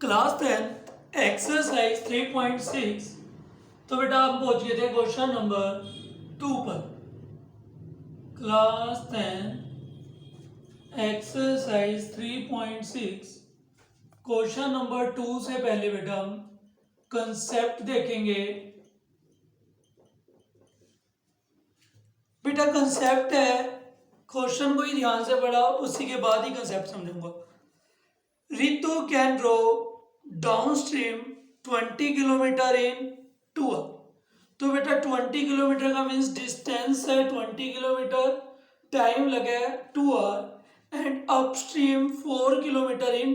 Class 10 exercise 3.6। तो बेटा आप पहुंच गए थे क्वेश्चन नंबर 2 पर। क्लास 10 एक्सरसाइज 3.6 क्वेश्चन नंबर 2 से पहले बेटा हम कंसेप्ट देखेंगे। बेटा कंसेप्ट है, क्वेश्चन को ही ध्यान से पढ़ा, उसी के बाद ही कंसेप्ट समझूंगा। Ritu can row downstream 20 kilometre in 2 hour. तो बेटा 20 किलोमीटर का मीन्स डिस्टेंस है 20 किलोमीटर, टाइम लगा है 2 hour and upstream 4 kilometre in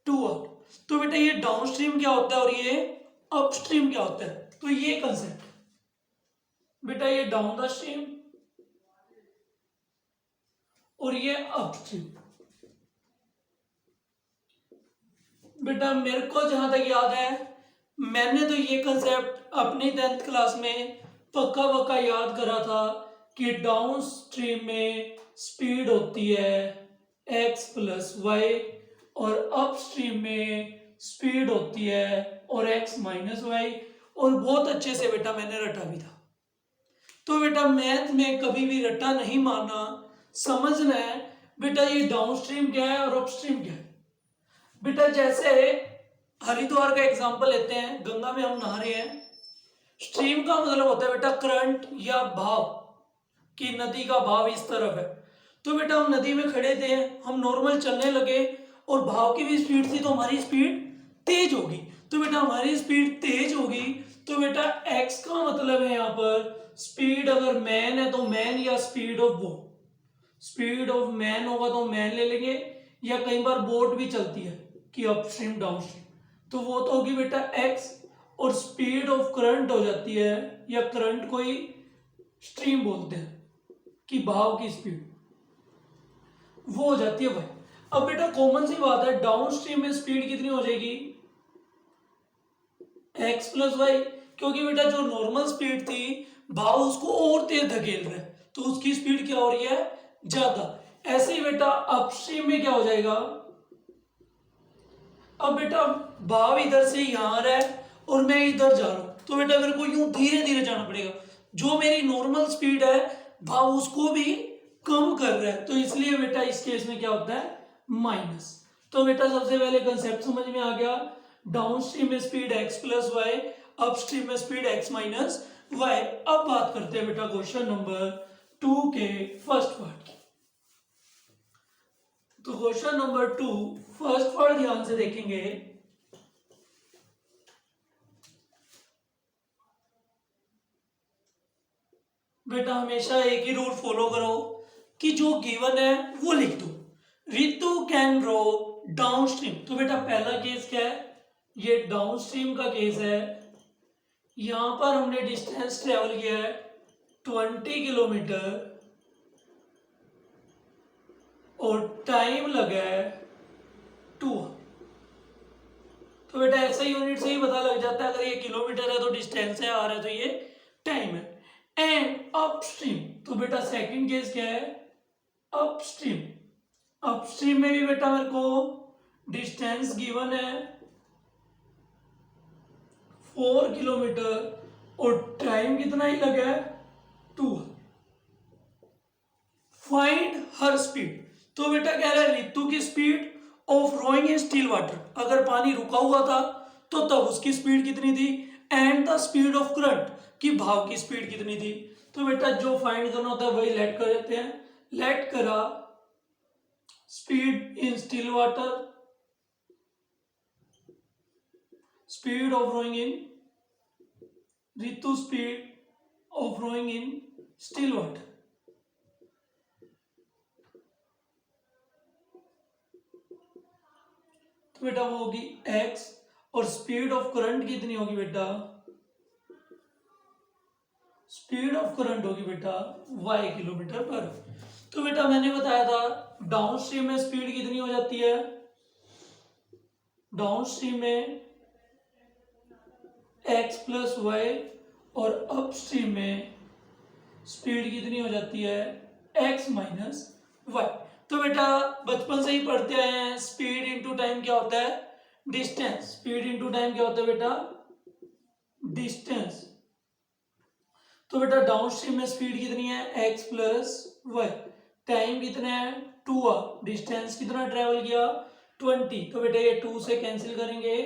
2 hour. तो बेटा ये डाउन स्ट्रीम क्या होता है और ये अप स्ट्रीम क्या होता है, तो ये कंसेप्ट बेटा, ये डाउन द स्ट्रीम और ये अप स्ट्रीम। बेटा मेरे को जहां तक याद है, मैंने तो ये कंसेप्ट अपनी 10th क्लास में पक्का पक्का याद करा था कि डाउन स्ट्रीम में स्पीड होती है x प्लस वाई और अप स्ट्रीम में स्पीड होती है और x माइनस वाई, और बहुत अच्छे से बेटा मैंने रटा भी था। तो बेटा मैथ में कभी भी रटा नहीं मारना, समझना है बेटा ये डाउन स्ट्रीम क्या है और अप स्ट्रीम क्या है। बेटा जैसे हरिद्वार का एग्जांपल लेते हैं, गंगा में हम नहा रहे हैं। स्ट्रीम का मतलब होता है बेटा करंट या भाव, कि नदी का भाव इस तरफ है। तो बेटा हम नदी में खड़े थे, हम नॉर्मल चलने लगे और भाव की भी स्पीड थी, तो हमारी स्पीड तेज होगी। तो बेटा हमारी स्पीड तेज होगी, तो बेटा एक्स का मतलब है यहाँ पर स्पीड, अगर मैन है तो मैन या स्पीड ऑफ वो, स्पीड ऑफ मैन होगा तो मैन ले लेंगे, या कई बार बोट भी चलती है कि अपस्ट्रीम डाउनस्ट्रीम, तो वो तो होगी बेटा एक्स, और स्पीड ऑफ करंट हो जाती है, या करंट को ही स्ट्रीम बोलते हैं कि भाव की स्पीड, वो हो जाती है भाई। अब बेटा कॉमन सी बात है, डाउन स्ट्रीम में स्पीड कितनी हो जाएगी एक्स प्लस वाई, क्योंकि बेटा जो नॉर्मल स्पीड थी भाव उसको और तेज धकेल रहा है, तो उसकी स्पीड क्या हो रही है ज्यादा। ऐसे ही बेटा अपस्ट्रीम में क्या हो जाएगा, अब बेटा भाव इधर से यहां आ रहा है और मैं इधर जा रहा हूं, तो बेटा मेरे को यूं धीरे धीरे जाना पड़ेगा। जो मेरी नॉर्मल स्पीड है भाव उसको भी कम कर रहा है, तो इसलिए बेटा इस केस में क्या होता है माइनस। तो बेटा सबसे पहले कंसेप्ट समझ में आ गया, डाउन स्ट्रीम में speed x plus Y, upstream में स्पीड x माइनस वाई। अब बात करते हैं बेटा क्वेश्चन नंबर 2 के फर्स्ट पार्ट की। तो क्वेश्चन नंबर 2 फर्स्ट पार्ट ध्यान से देखेंगे। बेटा हमेशा एक ही रूल फॉलो करो कि जो गिवन है वो लिख दो। Ritu can row downstream, तो बेटा पहला केस क्या है, ये डाउन स्ट्रीम का केस है। यहां पर हमने डिस्टेंस ट्रेवल किया है 20 किलोमीटर और टाइम लगा है 2। तो बेटा ऐसा यूनिट से ही पता लग जाता है, अगर ये किलोमीटर है तो डिस्टेंस है, आर है तो ये टाइम है। एंड अपस्ट्रीम, तो बेटा सेकंड केस क्या है अपस्ट्रीम। अपस्ट्रीम में भी बेटा मेरे को डिस्टेंस गिवन है 4 किलोमीटर और टाइम कितना ही लगा है 2। फाइंड हर स्पीड, तो बेटा कह रहा है रितु की speed of rowing in still water, अगर पानी रुका हुआ था तो तब उसकी स्पीड कितनी थी, and the speed of current, कि भाव की स्पीड कितनी थी। तो बेटा जो फाइंड करना होता है वही लेट कर देते हैं। लेट करा speed in still water, speed of rowing in Ritu, speed of rowing in still water. तो बेटा वो होगी x, और स्पीड ऑफ करंट कितनी होगी बेटा, स्पीड ऑफ करंट होगी बेटा y किलोमीटर पर। तो बेटा मैंने बताया था डाउन स्ट्रीम में स्पीड कितनी हो जाती है, डाउन स्ट्रीम में x प्लस वाई, और अप स्ट्रीम में स्पीड कितनी हो जाती है x माइनस वाई। तो बेटा बचपन से ही पढ़ते आए हैं, स्पीड इनटू टाइम क्या होता है डिस्टेंस, स्पीड इंटू टाइम क्या होता है बेटा, डिस्टेंस। तो बेटा डाउन स्ट्रीम में स्पीड कितनी है, x प्लस वाई, टाइम कितना है 2r, डिस्टेंस कितना ट्रेवल किया 20, तो बेटा ये 2 से कैंसिल करेंगे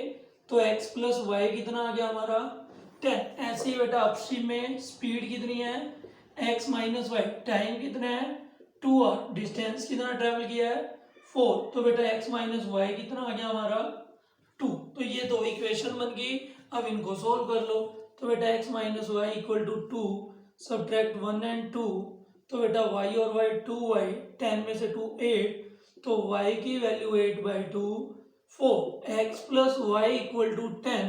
तो x प्लस वाई कितना आ गया हमारा 10। ऐसे ही बेटा अपस्ट्रीम में स्पीड कितनी है x माइनस वाई, टाइम कितना है 2r, डिस्टेंस कितना ट्रेवल किया है 4, तो बेटा x माइनस वाई कितना आ गया हमारा 2। तो ये दो इक्वेशन बन गई, अब इनको सोल्व कर लो। तो बेटा x minus Y equal to 2, subtract 1 and 2, तो बेटा y और y 2y, 10 में से 2 8, तो y की value 8/2 4, x plus Y equal to 10,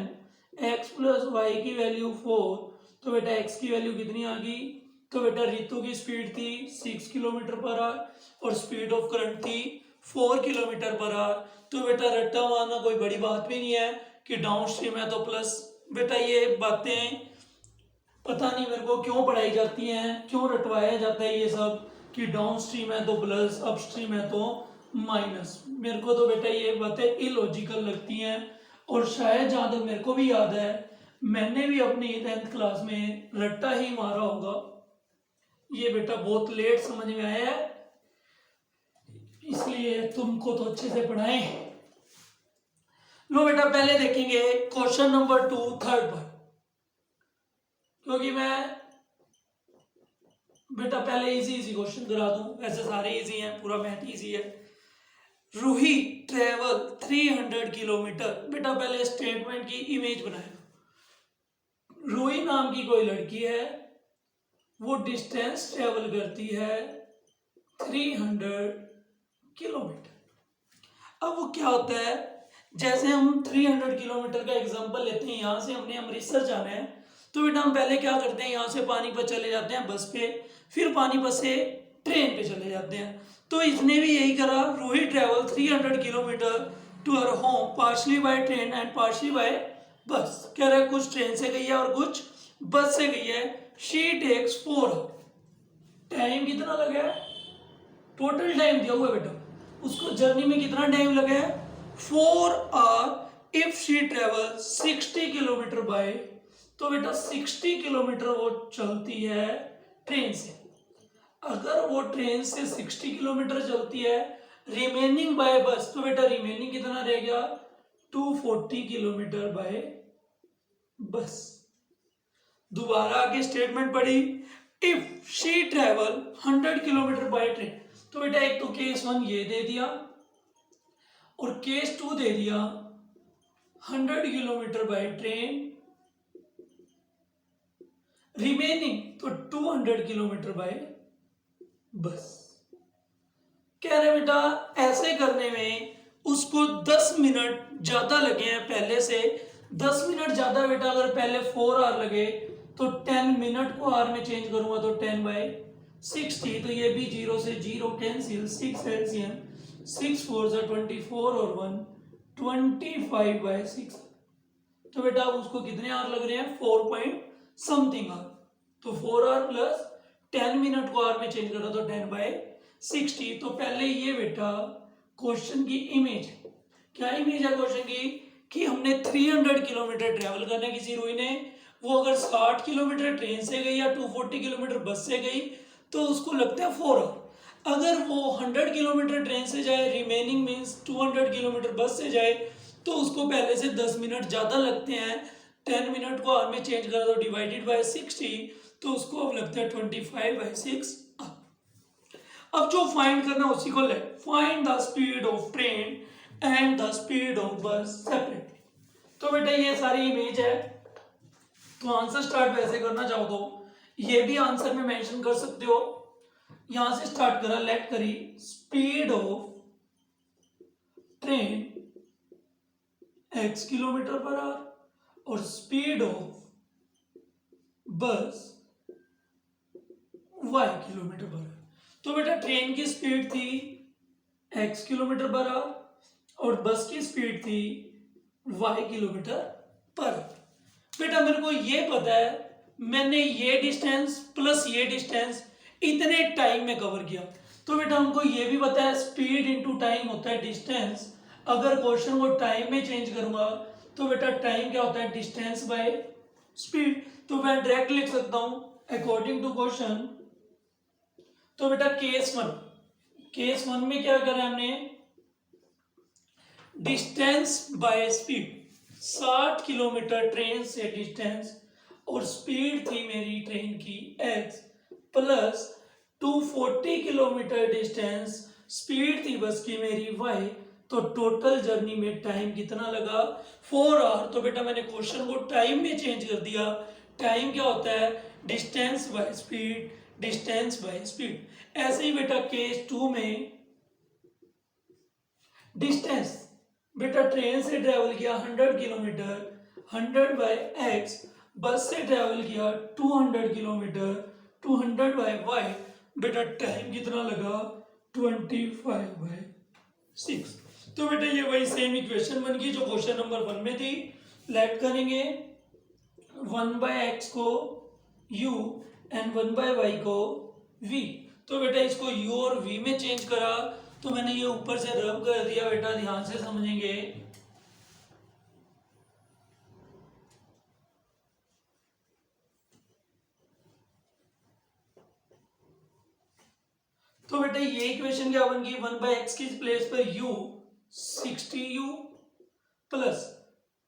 x plus Y की वैल्यू 4, तो बेटा x की वैल्यू कितनी आ गई, तो बेटा रितु की स्पीड थी 6 किलोमीटर पर आवर और स्पीड ऑफ करंट थी 4 किलोमीटर पर आवर। तो बेटा रट्टा मारना कोई बड़ी बात भी नहीं है कि डाउन स्ट्रीम है तो प्लस। बेटा ये बातें पता नहीं मेरे को क्यों पढ़ाई जाती हैं, क्यों रटवाया जाता है ये सब कि डाउन स्ट्रीम है तो प्लस, अप स्ट्रीम है तो माइनस। मेरे को तो बेटा ये बातें इलॉजिकल लगती हैं और शायद जहाँ तक मेरे को भी याद है मैंने भी अपनी 10th क्लास में रट्टा ही मारा होगा। ये बेटा बहुत लेट समझ में आया है, इसलिए तुमको तो अच्छे से पढ़ाएं। लो बेटा पहले देखेंगे क्वेश्चन नंबर 2 थर्ड पर, क्योंकि मैं बेटा पहले इजी क्वेश्चन करा दूं, वैसे सारे इजी हैं, पूरा मैथ इजी है। रूही ट्रेवल 300 किलोमीटर, बेटा पहले स्टेटमेंट की इमेज बनाएगा। रूही नाम की कोई लड़की है, वो डिस्टेंस ट्रेवल करती है 300 किलोमीटर। अब वो क्या होता है, जैसे हम 300 किलोमीटर का एग्जांपल लेते हैं, यहाँ से हमने अमृतसर जाना है, तो बेटा हम पहले क्या करते हैं, यहाँ से पानीपत चले जाते हैं बस पे, फिर पानीपत से ट्रेन पे चले जाते हैं। तो इसने भी यही करा, Roohi travel 300 kilometre to her home partially by train and partially by bus. कह रहा है कुछ ट्रेन से गई है और कुछ बस से गई है। शी टेक्स 4 टाइम कितना लगा है, टोटल टाइम दिया हुआ है बेटा, उसको जर्नी में कितना टाइम लगा है 4 hour if she travel 60 kilometre bye. तो बेटा 60 किलोमीटर वो चलती है ट्रेन से। अगर वो ट्रेन से 60 किलोमीटर चलती है रिमेनिंग बाय बस, तो बेटा रिमेनिंग कितना रह गया 240 किलोमीटर बाय बस। दोबारा आगे स्टेटमेंट पढ़ी, if she travel 100 kilometre by train. तो बेटा एक तो केस 1 ये दे दिया और केस 2 दे दिया 100 किलोमीटर बाय ट्रेन, रिमेनिंग तो 200 किलोमीटर बाय बस। कह रहे बेटा ऐसे करने में उसको 10 मिनट ज्यादा लगे हैं पहले से। 10 मिनट ज्यादा बेटा, अगर पहले 4 आवर लगे तो 10 मिनट को आवर में चेंज करूंगा तो 10/60, तो ये भी 0 से 0 कैंसिल, 6 एलसीएम, 6 4 जा 24 और 1 25/6। तो बेटा उसको कितने आवर लग रहे हैं 4 पॉइंट समथिंग आवर, तो 4 आवर प्लस 10 मिनट को आवर में चेंज करा तो 10/60। तो पहले ये बेटा क्वेश्चन की इमेज है। क्या इमेज है क्वेश्चन की, कि हमने 300 किलोमीटर ट्रेवल करना है किसी रूही ने, वो अगर 60 किलोमीटर ट्रेन से गई या 240 किलोमीटर बस से गई तो उसको लगता है 4 आवर। अगर वो 100 किलोमीटर ट्रेन से जाए, रिमेनिंग मीन्स 200 किलोमीटर बस से जाए, तो उसको पहले से 10 मिनट ज़्यादा लगते हैं। 10 मिनट को आवर में चेंज करा तो डिवाइडेड बाय 60, तो उसको अब लगता है 25/6। अब जो फाइंड करना उसी को ले, find the speed of train and the speed of बस सेपरेटली। तो बेटा ये सारी इमेज है, तो आंसर स्टार्ट वैसे करना चाहो तो ये भी आंसर में मेंशन कर सकते हो। यहां से स्टार्ट करा, लेट करी speed of train x kilometre per our और स्पीड ऑफ बस y किलोमीटर पर आवर। तो बेटा ट्रेन की स्पीड थी x किलोमीटर पर आवर और बस की स्पीड थी y किलोमीटर पर आवर। बेटा मेरे को ये पता है, मैंने ये डिस्टेंस प्लस ये डिस्टेंस इतने टाइम में कवर किया। तो बेटा हमको ये भी पता है स्पीड इनटू टाइम होता है डिस्टेंस। अगर क्वेश्चन को टाइम में चेंज करूंगा तो बेटा टाइम क्या होता है, डिस्टेंस बाय स्पीड। तो मैं डायरेक्ट लिख सकता हूं अकॉर्डिंग टू क्वेश्चन। तो बेटा केस वन में क्या करा हमने, distance by speed, 60 kilometre train से डिस्टेंस और स्पीड थी मेरी ट्रेन की x, plus 240 kilometre distance, speed थी बस की मेरी y। तो टोटल जर्नी में टाइम कितना लगा, 4 आवर। तो बेटा मैंने क्वेश्चन को टाइम में चेंज कर दिया। टाइम क्या होता है, distance by speed, distance by speed. ऐसे ही बेटा केस 2 में डिस्टेंस, बेटा ट्रेन से ट्रेवल किया 100 किलोमीटर, 100 बाय एक्स, बस से ट्रेवल किया 200 किलोमीटर, 200 बाय वाई। बेटा टाइम कितना लगा, 25 बाय 6। तो बेटा ये वही सेम इक्वेशन बन गई जो क्वेश्चन नंबर 1 में थी। लेट करेंगे 1 बाय एक्स को u एंड 1 बाय वाई को v। तो बेटा इसको u और v में चेंज करा तो मैंने ये ऊपर से रब कर दिया। बेटा ध्यान से समझेंगे, तो बेटा ये इक्वेशन क्या बन गई, 1 बाय एक्स की प्लेस पर u 60u plus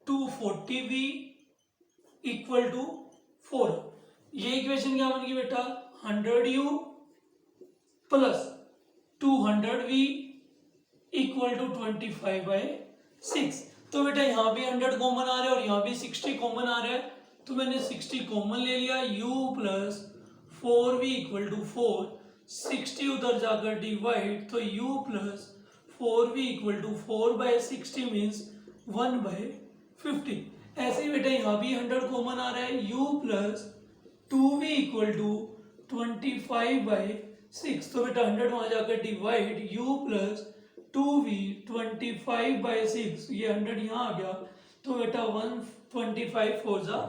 240v equal to 4। ये इक्वेशन क्या बन गई बेटा, 100u plus 200v equal to 25 by 6। तो बेटा यहाँ भी 100 कॉमन आ रहा है और यहाँ भी 60 कॉमन आ रहा है, तो मैंने 60 कॉमन ले लिया। u plus 4v equal to 4, 60 उधर जाकर डिवाइड, तो u plus 4v equal to 4 by 60 means 1 by 50। ऐसे ही बेटा यहाँ भी 100 कॉमन आ रहा है, u plus 2v equal to 25 by 6। तो बेटा 100 वहां जाकर divide, u plus 2v 25 by 6, ये 100 यहाँ आ गया, तो बेटा 125 4 जा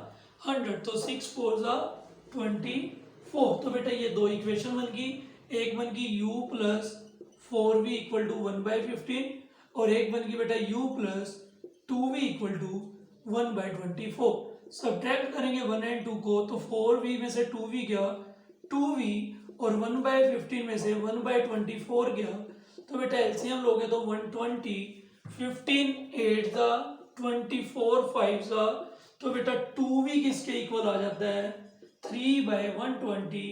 100, तो 6 4 जा 24। तो बेटा ये दो इक्वेशन बन गई, एक बन गई u plus 4v equal to 1 by 15 और एक बन गई बेटा u plus 2v equal to 1 by 24। Subtract करेंगे 1 एंड 2 को, तो 4v में से 2v गया 2v और 1 बाय 15 में से 1 बाय 24 गया, तो बेटा एलसीएम लोगे तो 120, 15 8 सा 24 5 सा, तो बेटा 2v किसके इक्वल आ जाता है, 3 बाय 120।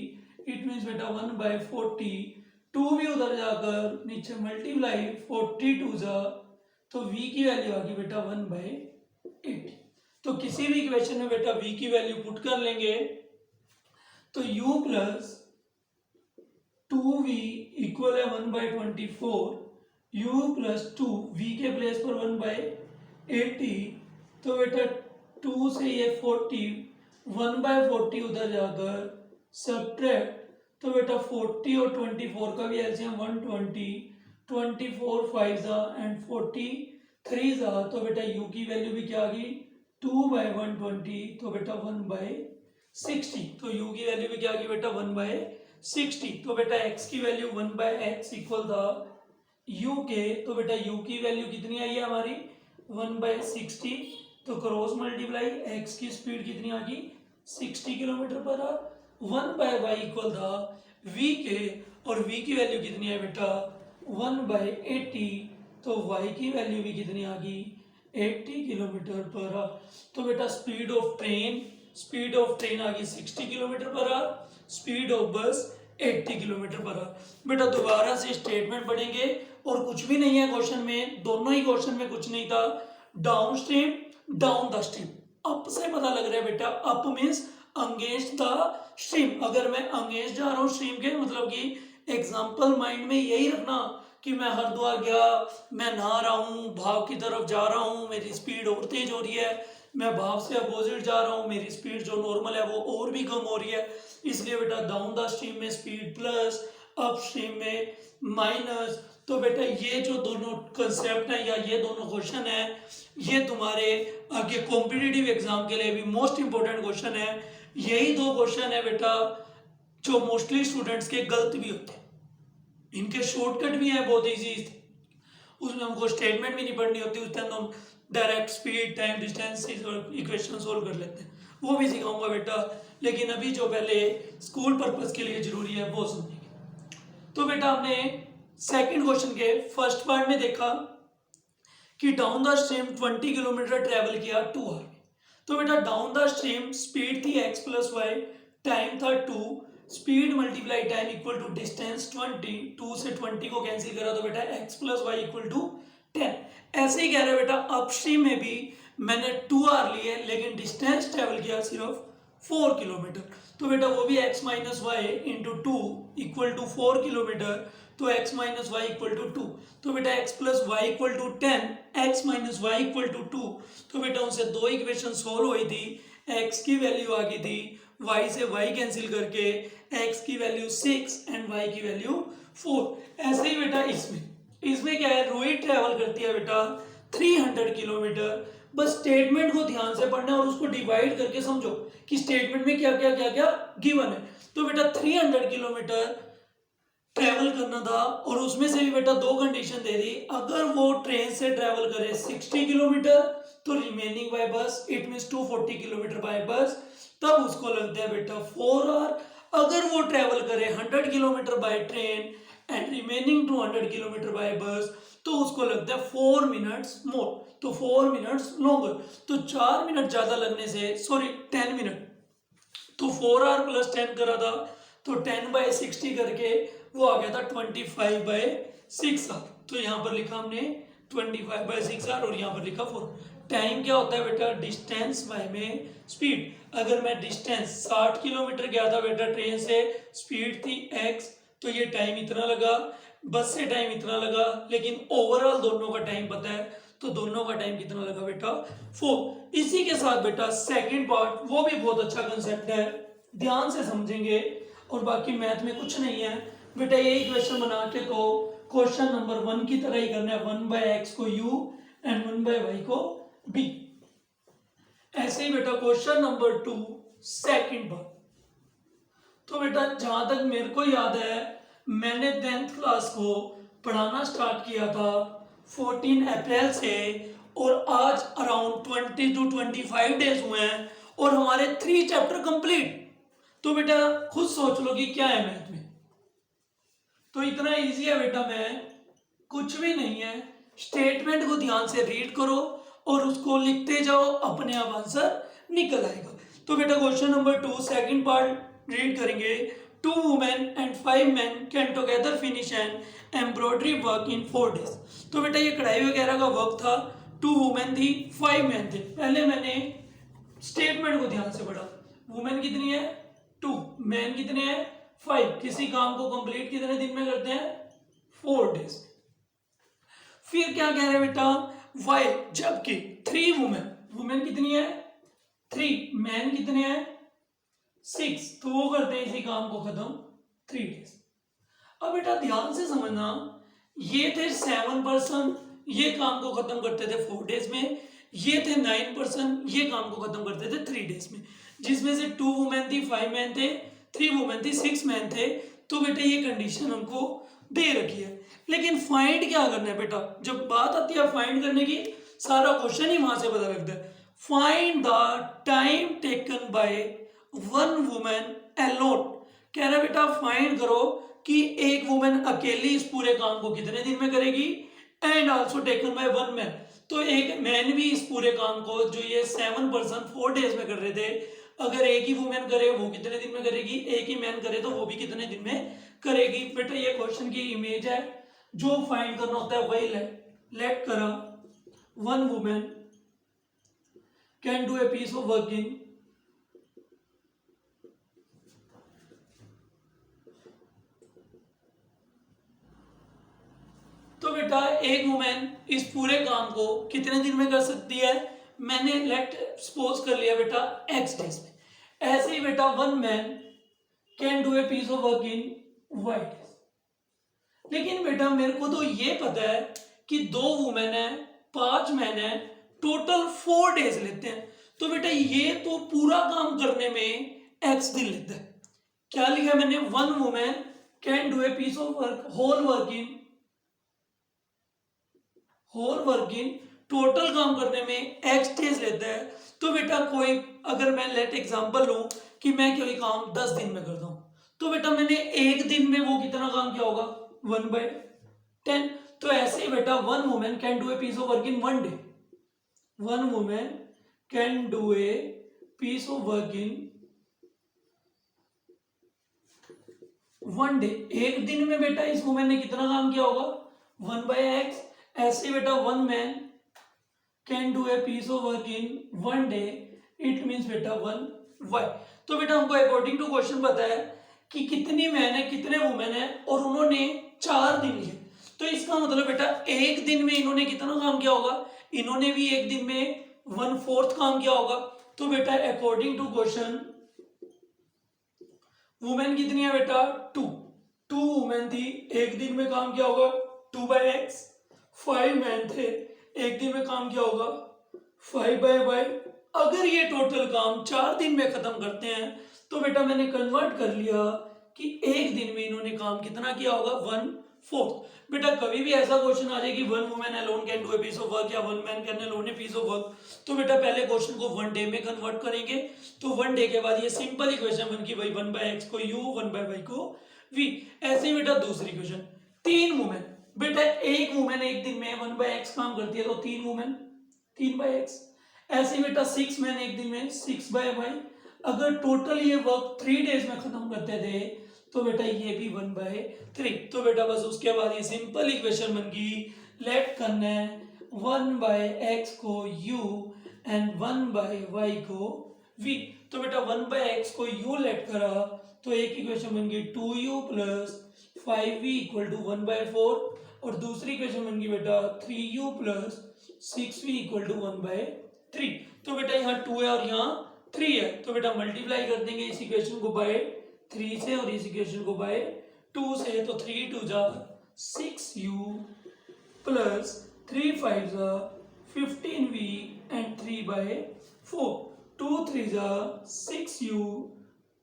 इट मीन्स बेटा 1 बाय 40, 2v उधर जाकर नीचे मल्टीप्लाई 42 सा, तो v की वैल्यू आ गई बेटा 1 बाय 80। तो किसी भी इक्वेशन में बेटा v की वैल्यू पुट कर लेंगे, तो u प्लस 2v इक्वल है 1 बाय 24, u प्लस 2 v के प्लेस पर 1 बाय 80, तो बेटा 2 से ये 40, 1 बाय 40 उधर जाकर सब्ट्रैक्ट, तो बेटा 40 और 24 का भी एलसीएम 120, 24 5 सा एंड 43 सा, तो बेटा u की वैल्यू भी क्या आ गई 2 बाय 120, तो बेटा 1 बाय 60। तो u की वैल्यू भी क्या आ गई बेटा 1 बाय 60। तो बेटा x की वैल्यू 1 बाय एक्स इक्वल था u के, तो बेटा u की वैल्यू कितनी आई है हमारी 1 बाय 60, तो क्रॉस मल्टीप्लाई x की स्पीड कितनी आ गई 60 kilometre per hour. 1 by y equal था v के, और v की वैल्यू कितनी है बेटा 1 बाय 80, तो y की वैल्यू भी कितनी आ गई 80 किलोमीटर पर आवर। तो बेटा स्पीड ऑफ ट्रेन आ गई 60 kilometre per our, speed of बस 80 किलोमीटर पर आवर। बेटा दोबारा से स्टेटमेंट पढ़ेंगे और कुछ भी नहीं है क्वेश्चन में, दोनों ही क्वेश्चन में कुछ नहीं था। Down stream, down the stream, up से पता लग रहा है बेटा, up means against the stream. अगर मैं अगेंस्ट जा रहा हूँ स्ट्रीम के, मतलब कि एग्जाम्पल माइंड में यही रखना कि मैं हरिद्वार गया, मैं नहा रहा हूँ, भाव की तरफ जा रहा हूँ, मेरी स्पीड और तेज हो रही है, मैं भाव से अपोजिट जा रहा हूँ, मेरी स्पीड जो नॉर्मल है वो और भी कम हो रही है, इसलिए बेटा डाउन द स्ट्रीम में स्पीड प्लस, अप स्ट्रीम में माइनस। तो बेटा ये जो दोनों कंसेप्ट है या ये दोनों क्वेश्चन है, ये तुम्हारे आगे कॉम्पिटिटिव एग्जाम के लिए भी मोस्ट इंपोर्टेंट क्वेश्चन है। यही दो क्वेश्चन है बेटा जो मोस्टली स्टूडेंट्स के गलत भी होते हैं, इनके शॉर्टकट भी है बहुत इजी, उसमें हमको स्टेटमेंट भी नहीं पढ़नी होती, उस टाइम हम direct speed time distance equation solve कर लेते हैं, वो भी सिखाऊंगा बेटा। लेकिन अभी जो पहले स्कूल पर्पस के लिए जरूरी है वो समझेंगे। तो बेटा हमने सेकंड क्वेश्चन के फर्स्ट पार्ट में देखा कि down the stream 20 kilometre travel किया 2 आवर में। तो बेटा डाउन द स्ट्रीम स्पीड थी x प्लस वाई, टाइम था 2, speed multiply time equal to distance 20, 2 से 20 को कैंसिल करा तो बेटा x plus Y equal to 10। ऐसे ही कह रहे बेटा अपस्ट्रीम में भी मैंने 2 आवर लिए लेकिन डिस्टेंस ट्रेवल किया सिर्फ 4 किलोमीटर, तो बेटा वो भी x minus Y into 2 equal to 4 kilometre, तो x minus Y equal to 2, तो बेटा x plus Y equal to 10, x minus Y equal to 2, तो बेटा उनसे दो इक्वेशन सोल्व हुई थी, x की वैल्यू आ गई थी y से y कैंसिल करके, x की वैल्यू 6 एंड y की वैल्यू 4। ऐसे ही बेटा इसमें क्या है, रोहित ट्रेवल करती है बेटा 300 किलोमीटर। बस स्टेटमेंट को ध्यान से पढ़ना और उसको डिवाइड करके समझो कि स्टेटमेंट में क्या क्या क्या क्या गिवन है। तो बेटा 300 किलोमीटर ट्रेवल करना था और उसमें से भी बेटा दो कंडीशन दे दी, अगर वो ट्रेन से ट्रेवल करे 60 किलोमीटर तो रिमेनिंग बाय बस, इट मींस 240 किलोमीटर बाय बस, तब उसको लगता है बेटा 4 आवर। अगर वो ट्रेवल करे 100 kilometre bye train and remaining 200 kilometre bye बस तो उसको लगता है 4 मिनट्स मोर, तो 4 मिनट्स लॉन्गर, तो 4 मिनट ज्यादा लगने से, सॉरी 10 मिनट, तो 4 आवर प्लस 10 करा था तो 10 बाय 60 करके वो आ गया था 25 बाय 6 आवर। तो यहाँ पर लिखा हमने 25 बाय 6 आवर और यहाँ पर लिखा 4। टाइम क्या होता है बेटा, डिस्टेंस बाय में स्पीड। अगर मैं डिस्टेंस 60 किलोमीटर गया था बेटा ट्रेन से, स्पीड थी x, तो ये टाइम इतना लगा, बस से टाइम इतना लगा, लेकिन ओवरऑल दोनों का टाइम पता है, तो दोनों का टाइम कितना लगा बेटा 4। इसी के साथ बेटा सेकंड पार्ट वो भी बहुत अच्छा कंसेप्ट है, ध्यान से समझेंगे और बाकी मैथ में कुछ नहीं है बेटा। ये इक्वेशन बना के तो क्वेश्चन नंबर 1 की तरह ही करना है, 1 बाय एक्स को u एंड 1 बाय वाई को b। ऐसे ही बेटा क्वेश्चन नंबर 2 सेकंड पार्ट। तो बेटा जहां तक मेरे को याद है मैंने 10th क्लास को पढ़ाना स्टार्ट किया था 14 अप्रैल से और आज अराउंड 20 to 25 डेज हुए हैं और हमारे 3 चैप्टर कंप्लीट। तो बेटा खुद सोच लो कि क्या है मैथ में, तो इतना इजी है बेटा, मैं कुछ भी नहीं है, स्टेटमेंट को ध्यान से रीड करो और उसको लिखते जाओ, अपने आप आंसर निकल आएगा। तो बेटा question number 2 second part read करेंगे। 2 women and 5 men can together finish an embroidery work in 4 days. तो बेटा ये कढ़ाई वगैरह का वर्क था, 2 वुमेन थी 5 मेन थे। पहले मैंने स्टेटमेंट को ध्यान से पढ़ा, वुमेन कितनी है 2, मैन कितने हैं 5, किसी काम को कंप्लीट कितने दिन में करते हैं 4 डेज। फिर क्या कह रहे हैं बेटा, वाई जबकि 3 वुमेन, वुमेन कितनी है 3, मैन कितने हैं 6, तो वो करते हैं इसी काम को खत्म 3 डेज। अब बेटा ध्यान से समझना, ये थे 7 पर्सन, ये काम को खत्म करते थे 4 डेज में, ये थे 9 पर्सन, ये काम को खत्म करते थे 3 डेज में, जिसमें से 2 वुमेन थी 5 मैन थे, 3 वुमेन थी 6 मैन थे। तो बेटा ये कंडीशन हमको दे रखी है, लेकिन फाइंड क्या करना है बेटा, जब बात आती है फाइंड करने की सारा क्वेश्चन ही वहां से पता लगता है। Find the time taken by 1 women alone. कह रहा है बेटा फाइंड करो कि एक वुमेन अकेली इस पूरे काम को कितने दिन में करेगी, and also taken by 1 man, तो एक मैन भी इस पूरे काम को, जो ये 7 पर्सन 4 डेज में कर रहे थे, अगर एक ही वुमेन करे वो कितने दिन में करेगी, एक ही मैन करे तो वो भी कितने दिन में करेगी। बेटा ये क्वेश्चन की इमेज है, जो फाइंड करना होता है वही लेट करा 1 women can do a piece of work in तो बेटा एक वुमेन इस पूरे काम को कितने दिन में कर सकती है, मैंने लेट सपोज कर लिया बेटा x डेज में। ऐसे ही बेटा 1 man can do a piece of work in y days. लेकिन बेटा मेरे को तो ये पता है कि 2 वुमेन है 5 मैन है, टोटल 4 डेज लेते हैं, तो बेटा ये तो पूरा काम करने में x दिन लेता है। क्या लिखा मैंने, 1 women can do a piece of work whole work in whole working total काम करने में एक्स डेज लेता है। तो बेटा कोई अगर मैं लेट एग्जांपल लूं कि मैं कोई काम 10 दिन में करता हूं, तो बेटा मैंने एक दिन में वो कितना काम किया होगा 1/10। तो ऐसे ही बेटा one women can do a piece of work in 1 day. One women can do a piece of work in 1 day. एक दिन में बेटा इस वुमेन ने कितना काम किया होगा 1/x। ऐसे ही बेटा one man can do a piece of work in 1 day, it means बेटा 1y। तो बेटा हमको अकॉर्डिंग टू क्वेश्चन पता है कि कितनी मैन है कितने वुमेन है और उन्होंने 4 दिन लिए। तो इसका मतलब बेटा एक दिन में इन्होंने कितना काम किया होगा, इन्होंने भी एक दिन में 1/4 काम किया होगा। तो बेटा अकॉर्डिंग टू क्वेश्चन वुमेन कितनी है बेटा 2 वुमेन थी, एक दिन में काम किया होगा 2/x। 5 मैन थे, एक दिन में काम किया होगा 5/y। अगर ये टोटल काम 4 दिन में खत्म करते हैं तो बेटा मैंने कन्वर्ट कर लिया कि एक दिन में इन्होंने काम कितना किया होगा 1/4। बेटा कभी भी ऐसा क्वेश्चन आ जाए कि one women alone can do a piece of work या one man can alone a piece of work, तो बेटा पहले क्वेश्चन को 1 डे में कन्वर्ट करेंगे। तो 1 डे के बाद ये सिंपल इक्वेशन बन की भाई 1/x को u 1/y को v। ऐसे ही बेटा दूसरी क्वेश्चन 3 वुमेन, बेटा एक वुमेन एक दिन में 1/x काम करती है तो 3 वुमेन 3/x। ऐसे ही बेटा 6 मैन एक दिन में 6/y। अगर टोटल ये वर्क 3 डेज में खत्म करते थे तो बेटा ये भी 1/3। तो बेटा बस उसके बाद ये सिंपल इक्वेशन बन गई। लेट करना है 1/x को u एंड 1/y को v। तो बेटा 1/x को u लेट करा तो एक इक्वेशन बन गई 2u plus 5v equal to 1/4 और दूसरी इक्वेशन बन गई बेटा 3u plus 6v equal to 1/3। तो बेटा यहाँ 2 है और यहाँ 3 है, तो बेटा मल्टीप्लाई कर देंगे इस इक्वेशन को बाय 3 से और इस इक्वेशन को बाय 2 से। तो 3 2 जा 6u प्लस 3 5 जा 15v एंड 3/4। 2 3 जा 6u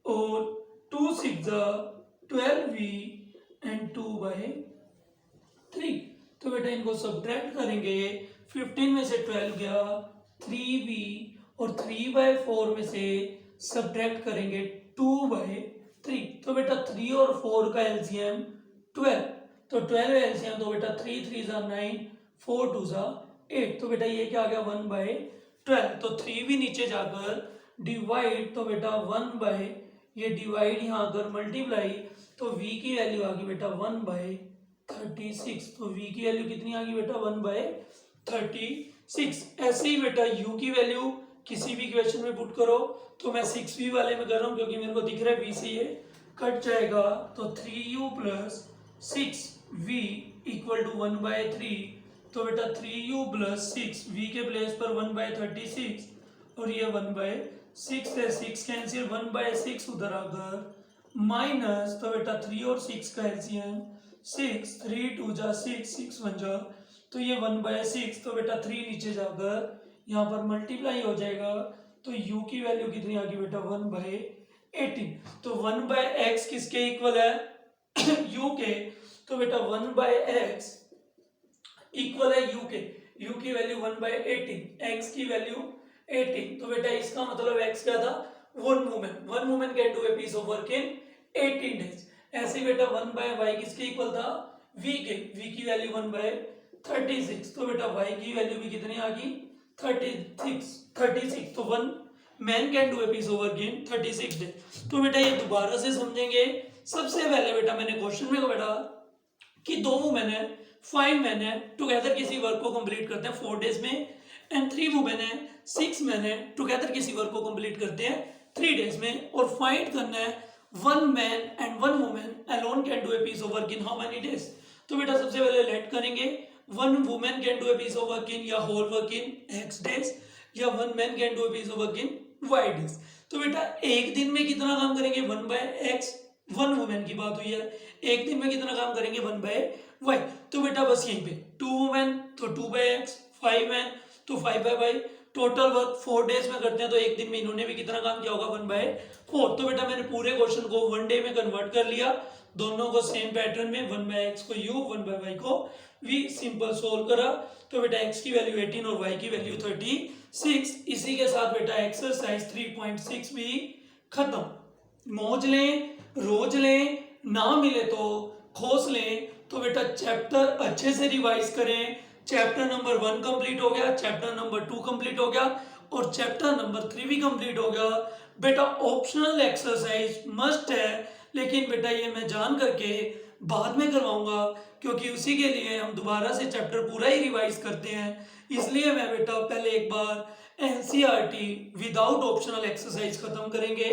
और 2 6 जा 12v एंड 2/3। तो बेटा इनको सब्ट्रैक्ट करेंगे, 15 में से 12 गया 3v और 3/4 में से सब्ट्रैक्ट करेंगे 2/3। तो बेटा 3 और 4 का एलसीएम 12, तो 12 एलसीएम तो बेटा 3 3 जा 9 4 2 जा 8। तो बेटा ये क्या आ गया 1/12। तो 3 भी नीचे जाकर डिवाइड, तो बेटा 1 ये डिवाइड यहाँ अगर मल्टीप्लाई तो v की वैल्यू आ गई बेटा 1/36। तो v की वैल्यू कितनी आ गई बेटा 1/36। ऐसे ही बेटा u की वैल्यू किसी भी इक्वेशन में पुट करो, तो मैं 6v वाले में कर रहा हूँ क्योंकि मेरे को दिख रहा है v से ये कट जाएगा। तो 3u plus 6v equal to 1/3। तो बेटा 3u प्लस 6v के प्लेस पर 1/36 और ये 1/6 है, 6 कैंसिल 1/6 उधर आकर माइनस, तो बेटा 3 और 6 का एलसीएम 6 3 2 जा 6 6 1 जा, तो ये 1/6। तो बेटा 3 नीचे जाकर यहाँ पर मल्टीप्लाई हो जाएगा। तो u की वैल्यू कितनी आ गई बेटा 1/18। तो 1/x किसके इक्वल है u के, तो बेटा 1/x इक्वल है u के, u की वैल्यू 1/18, x की वैल्यू 18। तो बेटा इसका मतलब x क्या था one women can do a piece of work in 18 days. ऐसे बेटा 1/y किसके इक्वल था v के, v की वैल्यू 1/36। तो बेटा y की वैल्यू भी कितनी आ गई 36। तो one man can do a piece of work in 36 days. तो बेटा ये दोबारा से समझेंगे। सबसे पहले बेटा मैंने क्वेश्चन में बेटा कि 2 वुमेन है 5 मैन है टुगेदर किसी वर्क को कंप्लीट करते हैं 4 डेज में, एंड 3 वुमेन है 6 मैन है टुगेदर किसी वर्क को कंप्लीट करते हैं 3 डेज में। और फाइंड करना है 1 man and 1 women alone can do a piece of work in how many days. तो बेटा सबसे पहले लेट करेंगे 1 women can do a piece of work in या whole work in x days, या 1 man can do a piece of work in y days. तो बेटा एक दिन में कितना काम करेंगे 1/x, 1 वुमेन की बात हुई है, एक दिन में कितना काम करेंगे 1/y। तो बेटा बस यहीं पे 2 वुमेन तो 2/x, 5 मैन तो 5/y। टोटल वर्क 4 डेज में करते हैं तो एक दिन में इन्होंने भी कितना काम किया होगा 1/4। तो बेटा मैंने पूरे क्वेश्चन को 1 डे में कन्वर्ट कर लिया, दोनों को सेम पैटर्न में 1/x को u 1/y को वी सिंपल सोल्व करा तो बेटा x की वैल्यू 18 और y की वैल्यू 36। इसी के साथ बेटा एक्सरसाइज 3.6 भी खत्म। मौज लें, रोज लें, ना मिले तो खोस लें। तो बेटा चैप्टर अच्छे से रिवाइज करें। चैप्टर नंबर 1 कंप्लीट हो गया, चैप्टर नंबर 2 कंप्लीट हो गया और चैप्टर नंबर 3 भी कंप्लीट हो गया। बेटा ऑप्शनल एक्सरसाइज मस्ट है, लेकिन बेटा ये मैं जान करके बाद में करवाऊंगा, क्योंकि उसी के लिए हम दोबारा से चैप्टर पूरा ही रिवाइज करते हैं। इसलिए मैं बेटा पहले एक बार एनसीईआरटी विदाउट ऑप्शनल एक्सरसाइज खत्म करेंगे।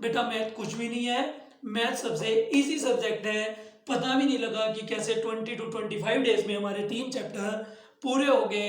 बेटा मैथ कुछ भी नहीं है, मैथ सबसे इजी सब्जेक्ट है। पता भी नहीं लगा कि कैसे 20 to 25 डेज में हमारे 3 चैप्टर पूरे हो गए।